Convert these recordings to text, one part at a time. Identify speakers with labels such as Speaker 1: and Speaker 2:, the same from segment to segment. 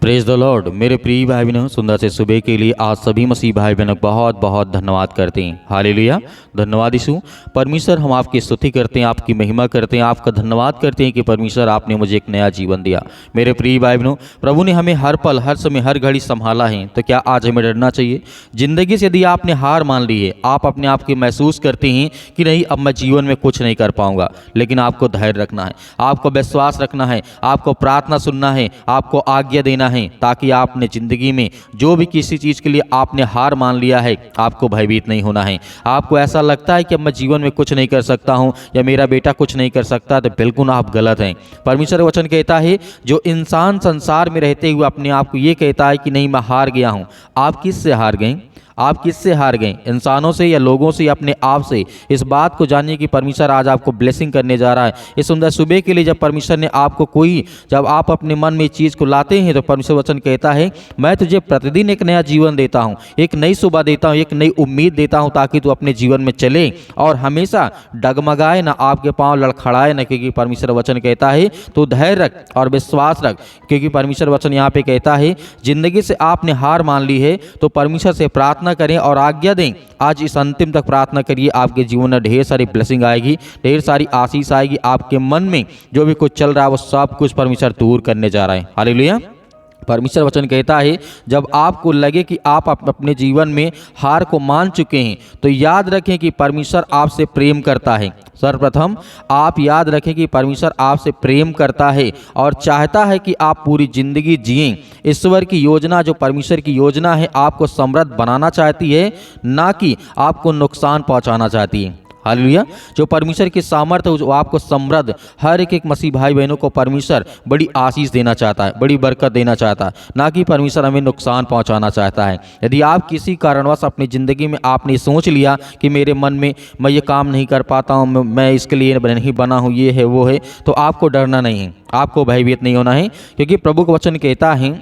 Speaker 1: Praise the Lord. मेरे प्रिय भाई बहनों, सुंदर से सुबह के लिए आज सभी मसीह भाई बहनों बहुत बहुत धन्यवाद करते हैं। हालेलुया, धन्यवाद यीशु। परमेश्वर, हम आपकी स्तुति करते हैं, आपकी महिमा करते हैं, आपका धन्यवाद करते हैं कि परमेश्वर आपने मुझे एक नया जीवन दिया। मेरे प्रिय भाई बहनों, प्रभु ने हमें हर पल, हर समय, हर घड़ी संभाला है, तो क्या आज हमें डरना चाहिए? जिंदगी से यदि आपने हार मान ली है, आप अपने आप को महसूस करते हैं कि नहीं, अब मैं जीवन में कुछ नहीं कर पाऊंगा, लेकिन आपको धैर्य रखना है, आपको विश्वास रखना है, आपको प्रार्थना सुनना है, आपको आज्ञा देना है, ताकि आपने जिंदगी में जो भी किसी चीज के लिए आपने हार मान लिया है, आपको भयभीत नहीं होना है। आपको ऐसा लगता है कि अब मैं जीवन में कुछ नहीं कर सकता हूं या मेरा बेटा कुछ नहीं कर सकता, तो बिल्कुल आप गलत हैं। परमेश्वर वचन कहता है, जो इंसान संसार में रहते हुए अपने आप को ये कहता है कि नहीं मैं हार गया हूं, आप किससे हार गए? आप किससे हार गए? इंसानों से या लोगों से या अपने आप से? इस बात को जानिए कि परमेश्वर आज आपको ब्लेसिंग करने जा रहा है। इस सुंदर सुबह के लिए जब परमेश्वर ने आपको जब आप अपने मन में चीज़ को लाते हैं, तो परमेश्वर वचन कहता है, मैं तुझे प्रतिदिन एक नया जीवन देता हूँ, एक नई सुबह देता हूँ, एक नई उम्मीद देता हूँ, ताकि तू अपने जीवन में चले और हमेशा डगमगाए ना, आपके पाँव लड़खड़ाए ना। क्योंकि परमेश्वर वचन कहता है तू धैर्य रख और विश्वास रख। क्योंकि परमेश्वर वचन यहाँ पे कहता है, जिंदगी से आपने हार मान ली है तो परमेश्वर से प्रार्थना करें और आज्ञा दें। आज इस अंतिम तक प्रार्थना करिए, आपके जीवन में ढेर सारी ब्लेसिंग आएगी, ढेर सारी आशीष आएगी। आपके मन में जो भी कुछ चल रहा है वो सब कुछ परमेश्वर दूर करने जा रहा है। हालेलुया। परमेश्वर वचन कहता है, जब आपको लगे कि आप अपने जीवन में हार को मान चुके हैं, तो याद रखें कि परमेश्वर आपसे प्रेम करता है। सर्वप्रथम आप याद रखें कि परमेश्वर आपसे प्रेम करता है और चाहता है कि आप पूरी जिंदगी जिएं। ईश्वर की योजना, जो परमेश्वर की योजना है, आपको समृद्ध बनाना चाहती है, ना कि आपको नुकसान पहुंचाना चाहती है। हालेलुया। जो परमेश्वर की सामर्थ्य है, जो आपको समृद्ध, हर एक मसीह भाई बहनों को परमेश्वर बड़ी आशीष देना चाहता है, बड़ी बरकत देना चाहता है, ना कि परमेश्वर हमें नुकसान पहुंचाना चाहता है। यदि आप किसी कारणवश अपनी ज़िंदगी में आपने सोच लिया कि मेरे मन में मैं ये काम नहीं कर पाता हूँ, मैं इसके लिए नहीं बना हूँ, ये है वो है, तो आपको डरना नहीं है, आपको भयभीत नहीं होना है। क्योंकि प्रभु का वचन कहता है,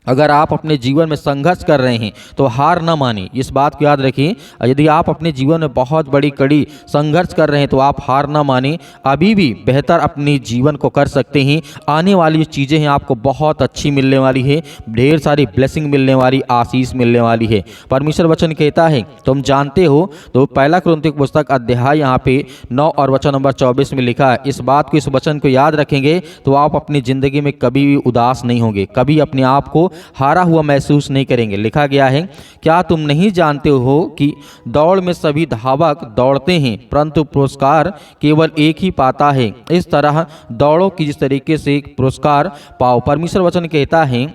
Speaker 1: अगर आप अपने जीवन में संघर्ष कर रहे हैं तो हार ना मानिए। इस बात को याद रखिए, यदि आप अपने जीवन में बहुत बड़ी कड़ी संघर्ष कर रहे हैं तो आप हार ना मानिए। अभी भी बेहतर अपने जीवन को कर सकते हैं। आने वाली जो चीज़ें हैं आपको बहुत अच्छी मिलने वाली है, ढेर सारी ब्लेसिंग मिलने वाली, आशीष मिलने वाली है। परमेश्वर वचन कहता है, तुम जानते हो, तो पहला कुरिन्थियों की पुस्तक अध्याय यहाँ पे 9 और वचन नंबर 24 में लिखा है। इस बात को, इस वचन को याद रखेंगे तो आप अपनी ज़िंदगी में कभी भी उदास नहीं होंगे, कभी अपने आप को हारा हुआ महसूस नहीं करेंगे। लिखा गया है, क्या तुम नहीं जानते हो कि दौड़ में सभी धावक दौड़ते हैं, परंतु पुरस्कार केवल एक ही पाता है। इस तरह दौड़ो कि जिस तरीके से पुरस्कार पाओ। परमेश्वर वचन कहता है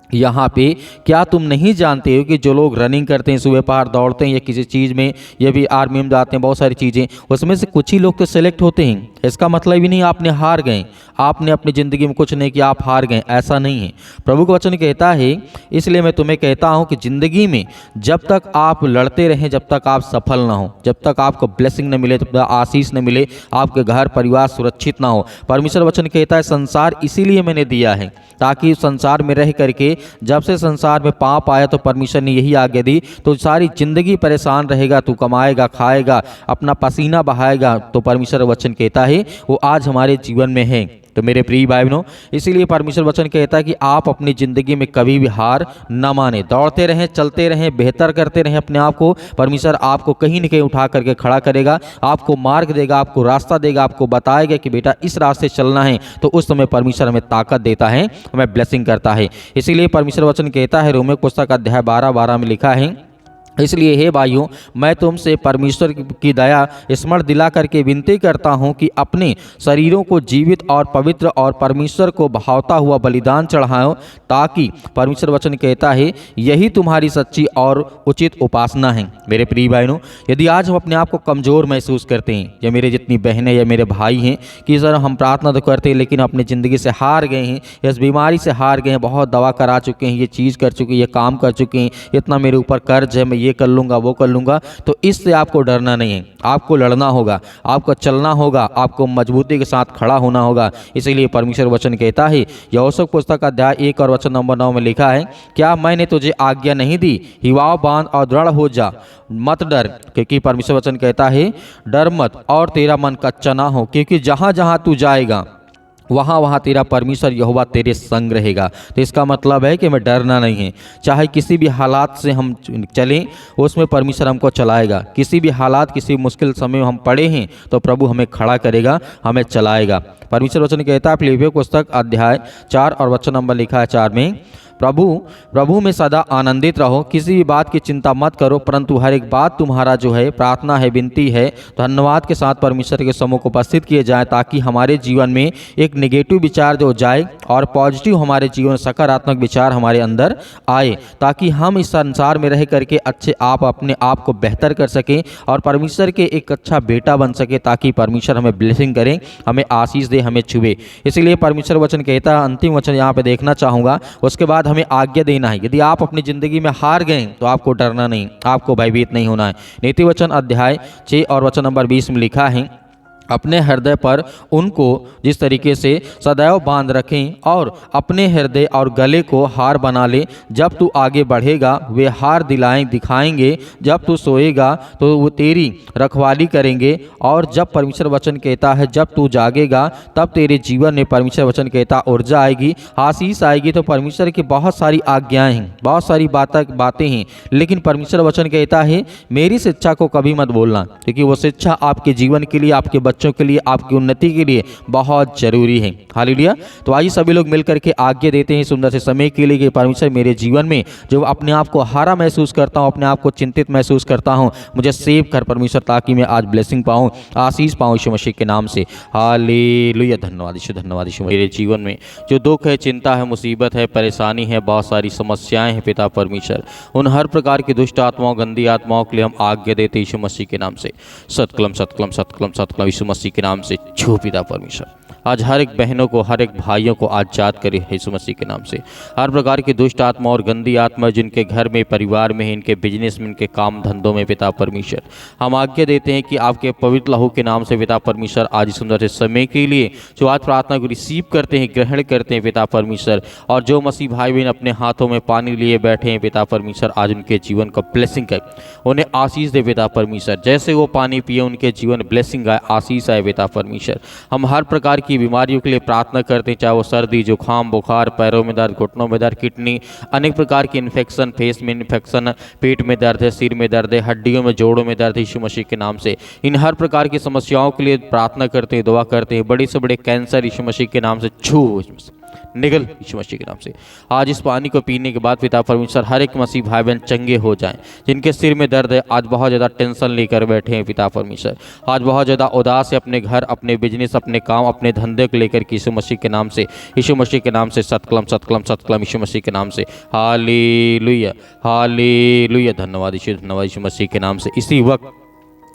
Speaker 1: यहाँ पे, क्या तुम नहीं जानते हो कि जो लोग रनिंग करते हैं, सुबह पहाड़ दौड़ते हैं या किसी चीज़ में, ये भी आर्मी में जाते हैं, बहुत सारी चीज़ें, उसमें से कुछ ही लोग तो सेलेक्ट होते हैं। इसका मतलब ही नहीं आपने हार गए, आपने अपनी ज़िंदगी में कुछ नहीं किया, आप हार गए, ऐसा नहीं है। प्रभु का वचन कहता है, इसलिए मैं तुम्हें कहता हूँ कि ज़िंदगी में जब तक आप लड़ते रहें, जब तक आप सफल ना हो, जब तक आपको ब्लेसिंग न मिले, जब तक आशीष न मिले, आपके घर परिवार सुरक्षित ना हो। परमेश्वर वचन कहता है, संसार इसीलिए मैंने दिया है, ताकि संसार में रह करके, जब से संसार में पाप आया तो परमेश्वर ने यही आज्ञा दी, तो सारी जिंदगी परेशान रहेगा, तू कमाएगा, खाएगा, अपना पसीना बहाएगा। तो परमेश्वर वचन कहता है वो आज हमारे जीवन में है। तो मेरे प्रिय भाई बहनों, इसीलिए परमेश्वर वचन कहता है कि आप अपनी ज़िंदगी में कभी भी हार न माने, दौड़ते रहें, चलते रहें, बेहतर करते रहें अपने आप को। परमेश्वर आपको कहीं न कहीं उठा करके खड़ा करेगा, आपको मार्ग देगा, आपको रास्ता देगा, आपको बताएगा कि बेटा इस रास्ते चलना है। तो उस समय परमेश्वर हमें ताकत देता है, हमें ब्लेसिंग करता है। इसीलिए परमेश्वर वचन कहता है, रोमियो पुस्तक अध्याय 12 में लिखा है, इसलिए हे भाइयों, मैं तुमसे परमेश्वर की दया स्मरण दिला करके विनती करता हूँ कि अपने शरीरों को जीवित और पवित्र और परमेश्वर को भावता हुआ बलिदान चढ़ाओ, ताकि परमेश्वर वचन कहता है यही तुम्हारी सच्ची और उचित उपासना है। मेरे प्रिय भाइयों, यदि आज हम अपने आप को कमज़ोर महसूस करते हैं, या मेरे जितनी बहनें या मेरे भाई हैं कि सर हम प्रार्थना तो करते हैं लेकिन अपनी ज़िंदगी से हार गए हैं, इस बीमारी से हार गए हैं, बहुत दवा करा चुके हैं, ये चीज़ कर चुके हैं, ये काम कर चुके हैं, इतना मेरे ऊपर कर्ज है, मैं ये कर लूँगा, वो कर लूँगा, तो इससे आपको डरना नहीं है, आपको लड़ना होगा, आपको चलना होगा, आपको मजबूती के साथ खड़ा होना होगा। इसीलिए परमेश्वर वचन कहता है, यहोशू पुस्तक अध्याय 1 और वचन नंबर 9 में लिखा है, क्या मैंने तुझे आज्ञा नहीं दी, हिवाव बांध और दृढ़ हो जा, मत डर। क्योंकि परमेश्वर वचन कहता है, डर मत और तेरा मन कच्चा ना हो, क्योंकि जहाँ जहाँ तू जाएगा वहाँ वहाँ तेरा परमेश्वर यहोवा तेरे संग रहेगा। तो इसका मतलब है कि हमें डरना नहीं है। चाहे किसी भी हालात से हम चलें, उसमें परमेश्वर हमको चलाएगा। किसी भी हालात, किसी भी मुश्किल समय में हम पड़े हैं तो प्रभु हमें खड़ा करेगा, हमें चलाएगा। परमेश्वर वचन कहता है फिलिप्पियों पुस्तक अध्याय 4 और वचन नंबर लिखा है 4 में, प्रभु में सदा आनंदित रहो, किसी भी बात की चिंता मत करो, परंतु हर एक बात तुम्हारा जो है प्रार्थना है, विनती है, धन्यवाद के साथ परमेश्वर के सम्मुख उपस्थित किए जाए, ताकि हमारे जीवन में एक नेगेटिव विचार जो जाए और पॉजिटिव हमारे जीवन में सकारात्मक विचार हमारे अंदर आए, ताकि हम इस संसार में रह करके अच्छे अपने आप को बेहतर कर सकें और परमेश्वर के एक अच्छा बेटा बन सके, ताकि परमेश्वर हमें ब्लेसिंग करें, हमें आशीष दे, हमें छुए। इसलिए परमेश्वर वचन कहता है, अंतिम वचन यहाँ पे देखना चाहूँगा, उसके बाद हमें आज्ञा देना है। यदि आप अपनी जिंदगी में हार गए तो आपको डरना नहीं, आपको भयभीत नहीं होना है। नीति वचन अध्याय 6 और वचन नंबर 20 में लिखा है, अपने हृदय पर उनको जिस तरीके से सदैव बांध रखें और अपने हृदय और गले को हार बना ले। जब तू आगे बढ़ेगा वे हार दिखाएंगे, जब तू सोएगा तो वो तेरी रखवाली करेंगे, और जब परमेश्वर वचन कहता है जब तू जागेगा तब तेरे जीवन में परमेश्वर वचन कहता ऊर्जा आएगी, आशीष आएगी। तो परमेश्वर की बहुत सारी आज्ञाएं हैं, बहुत सारी बातें हैं, लेकिन परमेश्वर वचन कहता है मेरी शिक्षा को कभी मत भूलना, क्योंकि वो शिक्षा आपके जीवन के लिए, आपके बच्चों के लिए, आपकी उन्नति के लिए बहुत जरूरी है। हालेलुया। तो आइए सभी लोग मिलकर के आज्ञा देते हैं सुंदर से समय के लिए कि परमेश्वर मेरे जीवन में जो अपने आप को हारा महसूस करता हूं, अपने आप को चिंतित महसूस करता हूं, मुझे सेव कर परमेश्वर, ताकि मैं आज ब्लेसिंग पाऊं, आशीष पाऊं यीशु मसीह के नाम से। हालेलुया। धन्यवाद यीशु। मेरे जीवन में जो दुख है, चिंता है, मुसीबत है, परेशानी है, बहुत सारी समस्याएं हैं पिता परमेश्वर, उन हर प्रकार की दुष्ट आत्माओं, गंदी आत्माओं के लिए हम आज्ञा देते यीशु मसीह के नाम से। सतकलम सतकलम सतकलम सतकलम यीशु मसीह के नाम से। छू पिता परमेश्वर, आज हर एक बहनों को, हर एक भाइयों को आजाद करे यीशु मसीह के नाम से। हर प्रकार की दुष्ट आत्मा और गंदी आत्मा जिनके घर में, परिवार में है, इनके बिजनेस में, इनके काम धंधों में पिता परमेश्वर, हम आज्ञा देते हैं कि आपके पवित्र लहू के नाम से पिता परमेश्वर आज सुंदर से समय के लिए जो आज प्रार्थना को रिसीव करते हैं, ग्रहण करते हैं पिता परमेश्वर, और जो मसीह भाई बहन अपने हाथों में पानी लिए बैठे हैं पिता परमेश्वर, आज उनके जीवन का ब्लेसिंग कर, उन्हें आशीष दे पिता परमेश्वर। जैसे वो पानी पिए उनके जीवन ब्लेसिंग आए, आशीष आए पिता परमेश्वर। हम हर प्रकार की बीमारियों के लिए प्रार्थना करते हैं, चाहे वो सर्दी, जुकाम, बुखार, पैरों में दर्द, घुटनों में दर्द, किडनी, अनेक प्रकार की इन्फेक्शन, फेस में इन्फेक्शन, पेट में दर्द है, सिर में दर्द है, हड्डियों में, जोड़ों में दर्द है, यीशु मसीह के नाम से इन हर प्रकार की समस्याओं के लिए प्रार्थना करते हैं, दुआ करते हैं। बड़े से बड़े कैंसर यीशु मसीह के नाम से छू निकल यीशु मसीह के नाम से। आज इस पानी को पीने के बाद पिता परमेश्वर हर एक मसीह भाई बहन चंगे हो जाएं, जिनके सिर में दर्द है, आज बहुत ज़्यादा टेंशन लेकर बैठे हैं पिता परमेश्वर, आज बहुत ज़्यादा उदास है अपने घर, अपने बिजनेस, अपने काम, अपने धंधे को लेकर यीशु मसीह के नाम से, यीशु मसीह के नाम से। सतकलम सतकलम सतकलम यीशु मसीह के नाम से। Hallelujah hallelujah. धन्यवाद यीशु मसीह के नाम से। इसी वक्त,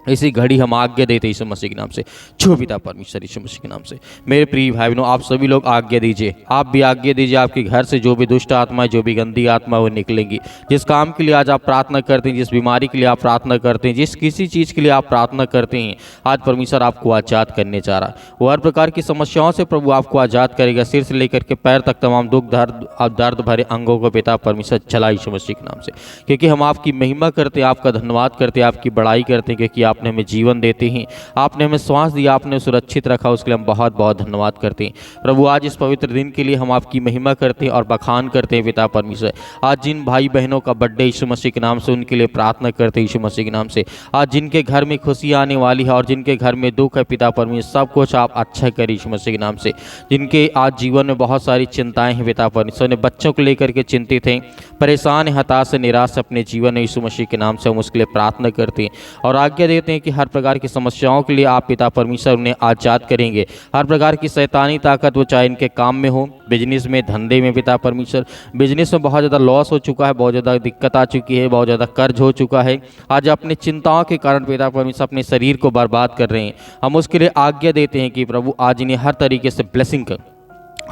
Speaker 1: इसी घड़ी हम आज्ञा देते यीशु मसीह के नाम से। छू पिता परमेश्वर यीशु मसीह के नाम से। मेरे प्रिय भाई बहनों, आप सभी लोग आज्ञा दीजिए, आप भी आज्ञा दीजिए, आपके घर से जो भी दुष्ट आत्मा है, जो भी गंदी आत्मा है, वो निकलेंगी। जिस काम के लिए आज आप प्रार्थना करते हैं, जिस बीमारी के लिए आप प्रार्थना करते हैं, जिस किसी चीज़ के लिए आप प्रार्थना करते हैं, आज परमेश्वर आपको आज़ाद करने जा रहा है। वो हर प्रकार की समस्याओं से प्रभु आपको आज़ाद करेगा, सिर से लेकर के पैर तक तमाम दुख, दर्द भरे अंगों को पिता परमेश्वर चला यीशु मसीह के नाम से। क्योंकि हम आपकी महिमा करते हैं, आपका धन्यवाद करते हैं, आपकी बड़ाई करते हैं, क्योंकि आपने हमें जीवन देते हैं, आपने हमें श्वास दिया, आपने सुरक्षित रखा, उसके लिए हम बहुत बहुत धन्यवाद करते हैं प्रभु। आज इस पवित्र दिन के लिए हम आपकी महिमा करते हैं और बखान करते हैं पिता परमेश्वर। आज जिन भाई बहनों का बर्थडे यीशु मसीह के नाम से, उनके लिए प्रार्थना करते हैं यीशु मसीह के नाम से। आज जिनके घर में खुशी आने वाली है और जिनके घर में दुख है पिता परमेश्वर, सब कुछ आप अच्छा करिए यीशु मसीह के नाम से। जिनके आज जीवन में बहुत सारी चिंताएं हैं पिता परमेश्वर, ने बच्चों को लेकर के चिंतित हैं, परेशान है, हताश, निराश अपने जीवन में, यीशु मसीह के नाम से हम उसके लिए प्रार्थना करते हैं और आज्ञा देते हैं कि हर प्रकार की समस्याओं के लिए आप पिता परमेश्वर उन्हें आज़ाद करेंगे। हर प्रकार की शैतानी ताकत, वो चाहे इनके काम में हो, बिजनेस में, धंधे में पिता परमेश्वर, बिजनेस में बहुत ज़्यादा लॉस हो चुका है, बहुत ज़्यादा दिक्कत आ चुकी है, बहुत ज़्यादा कर्ज हो चुका है, आज अपनी चिंताओं के कारण पिता परमेश्वर अपने शरीर को बर्बाद कर रहे हैं, हम उसके लिए आज्ञा देते हैं कि प्रभु आज इन्हें हर तरीके से ब्लेसिंग कर,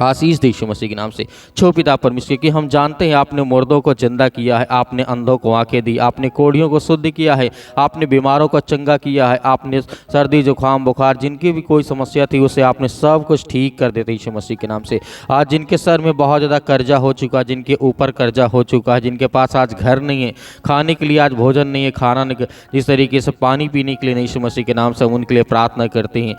Speaker 1: आशीष दे यीशु मसीह के नाम से। छो पिता परमेश्वर, कि हम जानते हैं आपने मुर्दों को जिंदा किया है, आपने अंधों को आंखें दी, आपने कोढ़ियों को शुद्ध किया है, आपने बीमारों को चंगा किया है, आपने सर्दी जुकाम बुखार जिनकी भी कोई समस्या थी उसे आपने सब कुछ ठीक कर देते यीशु मसीह के नाम से। आज जिनके सर में बहुत ज़्यादा कर्जा हो चुका, जिनके ऊपर कर्जा हो चुका है, जिनके पास आज घर नहीं है, खाने के लिए आज भोजन नहीं है, खाना नहीं, जिस तरीके से पानी पीने के लिए नहीं, यीशु मसीह के नाम से हम उनके लिए प्रार्थना करते हैं।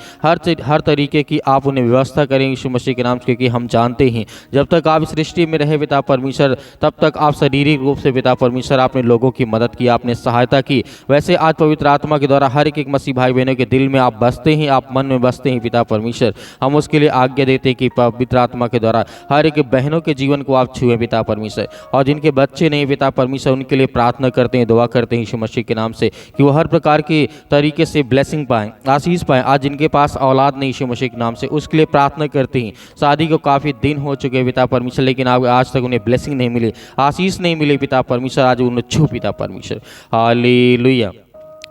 Speaker 1: हर तरीके की आप उन्हें व्यवस्था करें यीशु मसीह के नाम से, क्योंकि हम जानते हैं जब तक आप इस सृष्टि में रहे पिता परमेश्वर, तब तक आप शारीरिक रूप से पिता परमेश्वर आपने लोगों की मदद की, आपने सहायता की। वैसे आज पवित्र आत्मा के द्वारा हर एक मसीह भाई बहनों के दिल में आप बसते हैं, आप मन में बसते हैं पिता परमेश्वर। हम उसके लिए आज्ञा देते हैं कि पवित्र आत्मा के द्वारा हर एक बहनों के जीवन को आप छुएं पिता परमेश्वर। और जिनके बच्चे नहीं पिता परमेश्वर, उनके लिए प्रार्थना करते हैं, दुआ करते हैं यीशु मसीह के नाम से कि वो हर प्रकार के तरीके से ब्लेसिंग पाएं, आशीष पाएं। आज जिनके पास औलाद नहीं यीशु मसीह के नाम से, उसके लिए प्रार्थना करते हैं। शादी को काफ़ी दिन हो चुके हैं पिता परमेश्वर, लेकिन आज तक उन्हें ब्लेसिंग नहीं मिली, आशीष नहीं मिली पिता परमेश्वर। आज उन्हें छू पिता परमेश्वर। Hallelujah,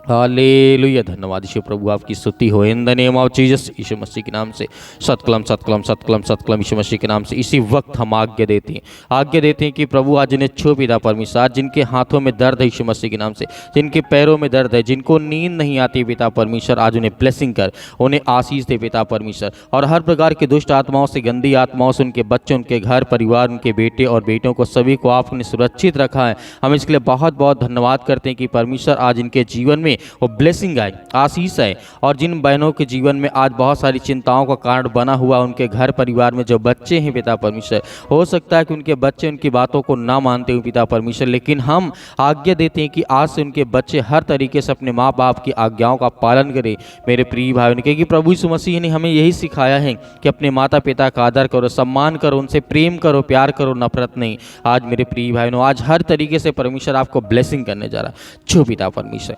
Speaker 1: hallelujah. धन्यवाद यीशु प्रभु, आपकी स्तुति हो in the name of Jesus Yeshu Masih के नाम से। सतकलम सतकलम सतकलम सतकलम यीशु मसीह के नाम से। इसी वक्त हम आज्ञा देते हैं कि प्रभु आज इन्हें छू पिता परमेश्वर। आज जिनके हाथों में दर्द है यीशु मसीह के नाम से, जिनके पैरों में दर्द है, जिनको नींद नहीं आती पिता परमेश्वर, आज उन्हें ब्लेसिंग कर, उन्हें आशीष दे पिता परमेश्वर। और हर प्रकार की दुष्ट आत्माओं से, गंदी आत्माओं से उनके बच्चे, उनके घर परिवार, उनके बेटे और बेटों को सभी को आपने सुरक्षित रखा है। हम इसके लिए बहुत बहुत धन्यवाद करते हैं कि परमेश्वर आज इनके जीवन में वो ब्लेसिंग आए, आशीष आए। और जिन बहनों के जीवन में आज बहुत सारी चिंताओं का कारण बना हुआ, उनके घर परिवार में जो बच्चे हैं पिता परमेश्वर, हो सकता है कि उनके बच्चे उनकी बातों को ना मानते हुए पिता परमेश्वर, लेकिन हम आज्ञा देते हैं कि आज से उनके बच्चे हर तरीके से अपने माँ बाप की आज्ञाओं का पालन करें मेरे प्रिय भाई, क्योंकि प्रभु यीशु मसीह ने हमें यही सिखाया है कि अपने माता पिता का आदर करो, सम्मान करो, उनसे प्रेम करो, प्यार करो, नफरत नहीं। आज मेरे प्रिय भाई, आज हर तरीके से परमेश्वर आपको ब्लेसिंग करने जा रहा है। छो पिता परमेश्वर,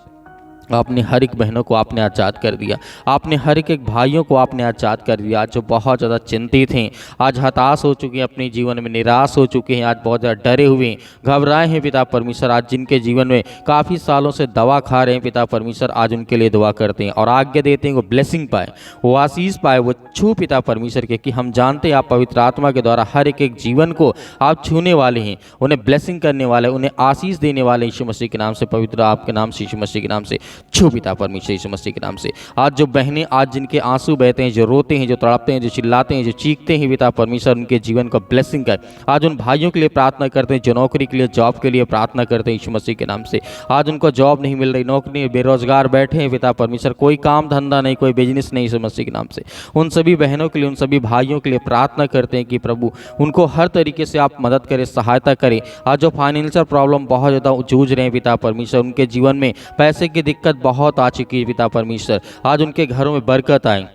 Speaker 1: आपने हर एक बहनों को आपने आज़ाद कर दिया, आपने हर एक भाइयों को आपने आज़ाद कर दिया। आज जो बहुत ज़्यादा चिंतित हैं, आज हताश हो चुके हैं, अपने जीवन में निराश हो चुके हैं, आज बहुत ज़्यादा डरे हुए हैं, घबराए हैं पिता परमेश्वर, आज जिनके जीवन में काफ़ी सालों से दवा खा रहे हैं पिता परमेश्वर, आज उनके लिए दुआ करते हैं और आज्ञा देते हैं वो ब्लेसिंग पाए, वो आशीष पाए, वो छू पिता परमेश्वर के, कि हम जानते हैं आप पवित्र आत्मा के द्वारा हर एक जीवन को आप छूने वाले हैं, उन्हें ब्लेसिंग करने वाले, उन्हें आशीष देने वाले यीशु मसीह के नाम से, पवित्र आपके नाम से, यीशु मसीह के नाम से। छो पिता परमेश्वर यीशु मसीह के नाम से। आज जो बहनें, आज जिनके आंसू बहते हैं, जो रोते हैं, जो तड़पते हैं, जो चिल्लाते हैं, जो चीखते हैं पिता परमेश्वर, उनके जीवन को ब्लेसिंग कर। आज उन भाइयों के लिए प्रार्थना करते हैं जो नौकरी के लिए, जॉब के लिए प्रार्थना करते हैं यीशु मसीह के नाम से। आज उनको जॉब नहीं मिल रही, नौकरी, बेरोजगार बैठे हैं पिता परमेश्वर, कोई काम धंधा नहीं, कोई बिजनेस नहीं यीशु मसीह के नाम से। उन सभी बहनों के लिए, उन सभी भाइयों के लिए प्रार्थना करते हैं कि प्रभु उनको हर तरीके से आप मदद करें, सहायता करें। आज जो फाइनेंशियल प्रॉब्लम बहुत ज़्यादा जूझ रहे हैं पिता परमेश्वर, उनके जीवन में पैसे की दिक्कत बहुत आ चुकी है पिता परमेश्वर, आज उनके घरों में बरकत आए,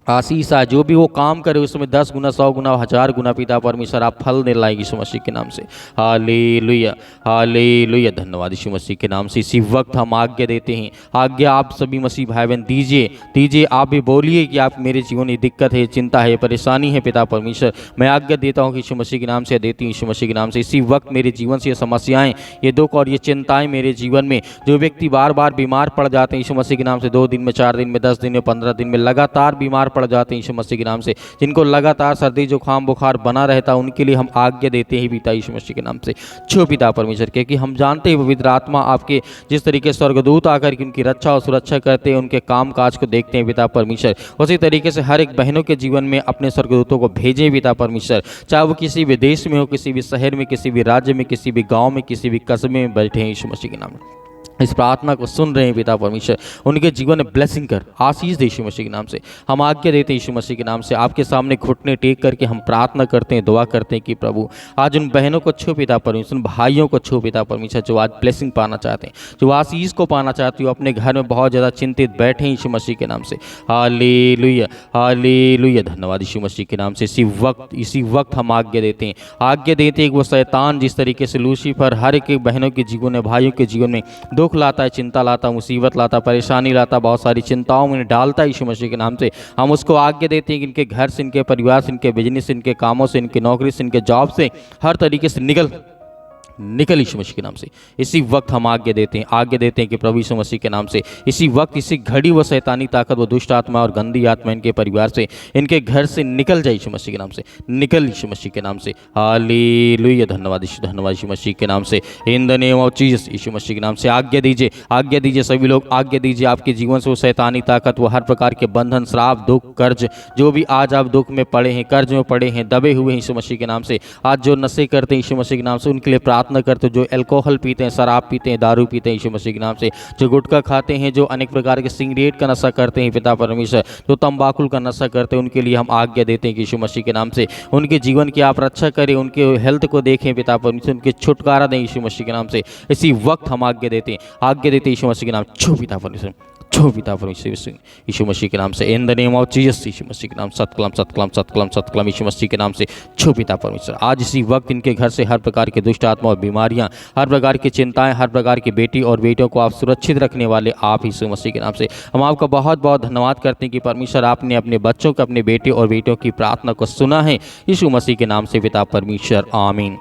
Speaker 1: आशीष आए, जो भी वो काम करे उसमें 10 गुना, 100 गुना, 1000 गुना पिता परमेश्वर आप फल दे लाएगी यीशु मसीह के नाम से। Hallelujah, hallelujah. धन्यवाद यीशु मसीह के नाम से। इसी वक्त हम आज्ञा देते हैं, आज्ञा आप सभी मसीह भाई बहन दीजिए, आप भी बोलिए कि आप मेरे जीवन में दिक्कत है, चिंता है, परेशानी है पिता परमेश्वर, मैं आज्ञा देता हूँ कि यीशु मसीह के नाम से देती हूँ, यीशु मसीह के नाम से। इसी वक्त मेरे जीवन से ये समस्याएं, ये दुख और ये चिंताएं मेरे जीवन में, जो व्यक्ति बार बार बीमार पड़ जाते हैं यीशु मसीह के नाम से, 2 दिन में, 4 दिन में, 10 दिन में, 15 दिन में लगातार बीमार पड़ जाते हैं यीशु मसीह के नाम से, जिनको लगातार सर्दी जुकाम बुखार बना रहता है, उनके लिए हम आज्ञा देते हैं पिता यीशु मसीह के नाम से। छो पिता परमेश्वर के, कि हम जानते हैं पवित्र आत्मा आपके जिस तरीके से स्वर्गदूत आकर के उनकी रक्षा और सुरक्षा करते हैं, उनके काम काज को देखते हैं पिता परमेश्वर, उसी तरीके से हर एक बहनों के जीवन में अपने स्वर्गदूतों को भेजें पिता परमेश्वर, चाहे वो किसी भी देश में हो, किसी भी शहर में, किसी भी राज्य में, किसी भी गाँव में, किसी भी कस्बे में बैठे हैं यीशु मसीह के नाम में। इस प्रार्थना को सुन रहे हैं पिता परमेश्वर, उनके जीवन में ब्लेसिंग कर, आशीष दे यीशु मसीह के नाम से। हम आज्ञा देते हैं यीशु मसीह के नाम से, आपके सामने घुटने टेक करके हम प्रार्थना करते हैं, दुआ करते हैं कि प्रभु आज उन बहनों को छू पिता परमेश्वर, उन भाइयों को छू पिता परमेश्वर, जो आज ब्लेसिंग पाना चाहते हैं, जो आशीष को पाना चाहते हो, अपने घर में बहुत ज़्यादा चिंतित बैठे हैं यीशु मसीह के नाम से। Hallelujah, hallelujah. धन्यवाद यीशु मसीह के नाम से। इसी वक्त हम आज्ञा देते हैं कि वो शैतान जिस तरीके से लूसीफर हर एक बहनों के जीवन में, भाइयों के जीवन में दुख लाता है, चिंता लाता, मुसीबत लाता, परेशानी लाता, बहुत सारी चिंताओं में डालता है यीशु मसीह के नाम से, हम उसको आज्ञा देते हैं कि इनके घर से, इनके परिवार से, इनके बिजनेस से, इनके कामों से, इनके नौकरी से, इनके जॉब से हर तरीके से निकल यीशु मसीह के नाम से। इसी वक्त हम आज्ञा देते हैं कि प्रभु यीशु मसीह के नाम से इसी वक्त, इसी घड़ी वो शैतानी ताकत, वो दुष्ट आत्मा और गंदी आत्मा इनके परिवार से, इनके घर से निकल जाए यीशु मसीह के नाम से, निकल यीशु मसीह के नाम से। हालेलुया, धन्यवाद यीशु मसीह के नाम से। In the name of Jesus Yeshu Masih के नाम से आज्ञा दीजिए सभी लोग, आज्ञा दीजिए आपके जीवन से वो शैतानी ताकत, वो हर प्रकार के बंधन, श्राप, दुख, कर्ज, जो भी आज आप दुख में पड़े हैं, कर्ज में पड़े हैं, दबे हुए हैं यीशु मसीह के नाम से, आज जो नशे करते हैं यीशु मसीह के नाम से उनके लिए प्रार्थना करते हैं, जो अल्कोहल पीते हैं, शराब पीते हैं, दारू पीते हैं यीशु मसीह के नाम से, जो गुटखा खाते हैं, जो अनेक प्रकार के सिगरेट का नशा करते हैं पिता परमेश्वर, जो तंबाकू का नशा करते हैं, उनके लिए हम आज्ञा देते हैं कि यीशु मसीह के नाम से उनके जीवन की आप रक्षा करें, उनके हेल्थ को देखें पिता परमेश्वर, उनके छुटकारा दें यीशु मसीह के नाम से। इसी वक्त हम आज्ञा देते हैं यीशु मसीह के नाम, छो पिता परमेश्वर, छो पिता परमेश्वर यीशु मसीह के नाम से। In the name of Jesus Yeshu Masih के नाम, सतकलम यीशु मसीह के नाम से, छो पिता परमेश्वर। आज इसी वक्त इनके घर से हर प्रकार के दुष्ट आत्मा और बीमारियां, हर प्रकार की चिंताएं, हर प्रकार की बेटी और बेटियों को आप सुरक्षित रखने वाले आप यीशु मसीह के नाम से हम आपका बहुत बहुत धन्यवाद करते हैं कि परमेश्वर आपने अपने बच्चों को, अपने बेटे और बेटियों की प्रार्थना को सुना है यीशु मसीह के नाम से पिता परमेश्वर, आमीन।